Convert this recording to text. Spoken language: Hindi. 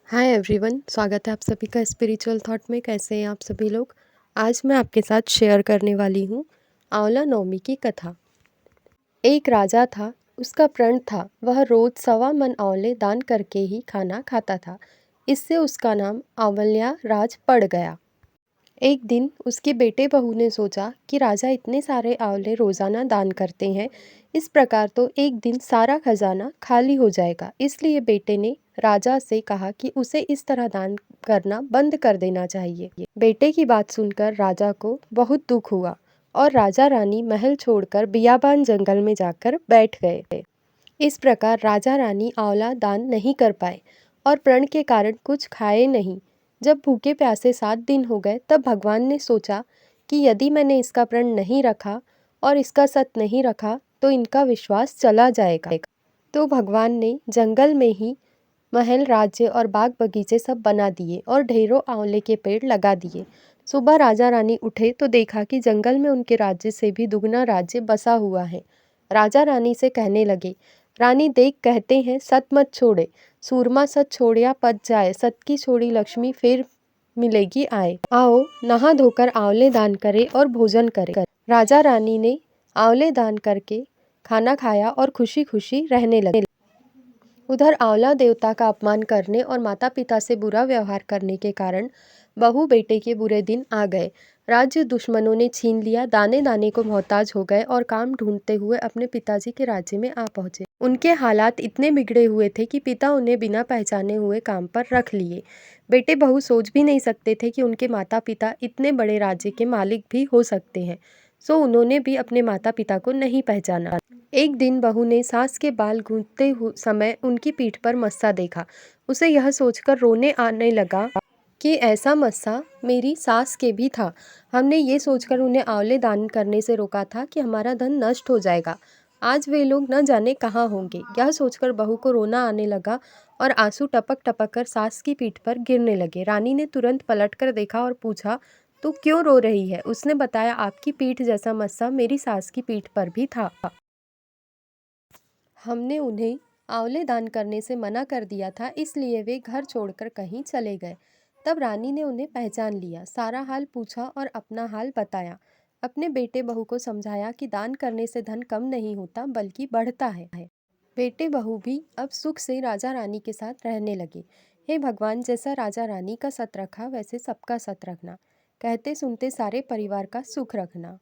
हाय एवरीवन, स्वागत है आप सभी का स्पिरिचुअल थॉट में। कैसे हैं आप सभी लोग। आज मैं आपके साथ शेयर करने वाली हूँ आंवला नवमी की कथा। एक राजा था, उसका प्रण था वह रोज 1.25 मन आंवले दान करके ही खाना खाता था। इससे उसका नाम आंवल्या राज पड़ गया। एक दिन उसके बेटे बहू ने सोचा कि राजा इतने सारे आंवले रोजाना दान करते हैं, इस प्रकार तो एक दिन सारा खजाना खाली हो जाएगा। इसलिए बेटे ने राजा से कहा कि उसे इस तरह दान करना बंद कर देना चाहिए। बेटे की बात सुनकर राजा को बहुत दुख हुआ और राजा रानी महल छोड़कर बियाबान जंगल में जाकर बैठ गए। इस प्रकार राजा रानी आंवला दान नहीं कर पाए और प्रण के कारण कुछ खाए नहीं। जब भूखे प्यासे 7 दिन हो गए तब भगवान ने सोचा कि यदि मैंने इसका प्रण नहीं रखा और इसका सत नहीं रखा तो इनका विश्वास चला जाएगा। तो भगवान ने जंगल में ही महल, राज्य और बाग बगीचे सब बना दिए और ढेरों आंवले के पेड़ लगा दिए। सुबह राजा रानी उठे तो देखा कि जंगल में उनके राज्य से भी दुगना राज्य बसा हुआ है। राजा रानी से कहने लगे, रानी देख, कहते हैं सत मत छोड़े, सूरमा सत छोड़िया पच जाए, सत की छोड़ी लक्ष्मी फिर मिलेगी आए। आओ नहा धोकर आंवले दान करे और भोजन करे। राजा रानी ने आंवले दान करके खाना खाया और खुशी खुशी रहने लगे। उधर आंवला देवता का अपमान करने और माता पिता से बुरा व्यवहार करने के कारण बहू बेटे के बुरे दिन आ गए। राज्य दुश्मनों ने छीन लिया, दाने दाने को मोहताज हो गए और काम ढूंढते हुए अपने पिताजी के राज्य में आ पहुंचे। उनके हालात इतने बिगड़े हुए थे कि पिता उन्हें बिना पहचाने हुए काम पर रख लिए। बेटे बहू सोच भी नहीं सकते थे कि उनके माता पिता इतने बड़े राज्य के मालिक भी हो सकते हैं, सो उन्होंने भी अपने माता पिता को नहीं पहचाना। एक दिन बहू ने सास के बाल गूंथते समय उनकी पीठ पर मस्सा देखा। उसे यह सोचकर रोने आने लगा कि ऐसा मस्सा मेरी सास के भी था। हमने ये सोचकर उन्हें आंवले दान करने से रोका था कि हमारा धन नष्ट हो जाएगा। आज वे लोग न जाने कहाँ होंगे। यह सोचकर बहू को रोना आने लगा और आंसू टपक टपक कर सास की पीठ पर गिरने लगे। रानी ने तुरंत पलटकर देखा और पूछा, तू क्यों रो रही है? उसने बताया, आपकी पीठ जैसा मस्सा मेरी सास की पीठ पर भी था। हमने उन्हें आंवले दान करने से मना कर दिया था, इसलिए वे घर छोड़कर कहीं चले गए। तब रानी ने उन्हें पहचान लिया, सारा हाल पूछा और अपना हाल बताया। अपने बेटे बहू को समझाया कि दान करने से धन कम नहीं होता बल्कि बढ़ता है। बेटे बहू भी अब सुख से राजा रानी के साथ रहने लगे। हे भगवान, जैसा राजा रानी का सत रखा वैसे सबका सत रखना, कहते सुनते सारे परिवार का सुख रखना।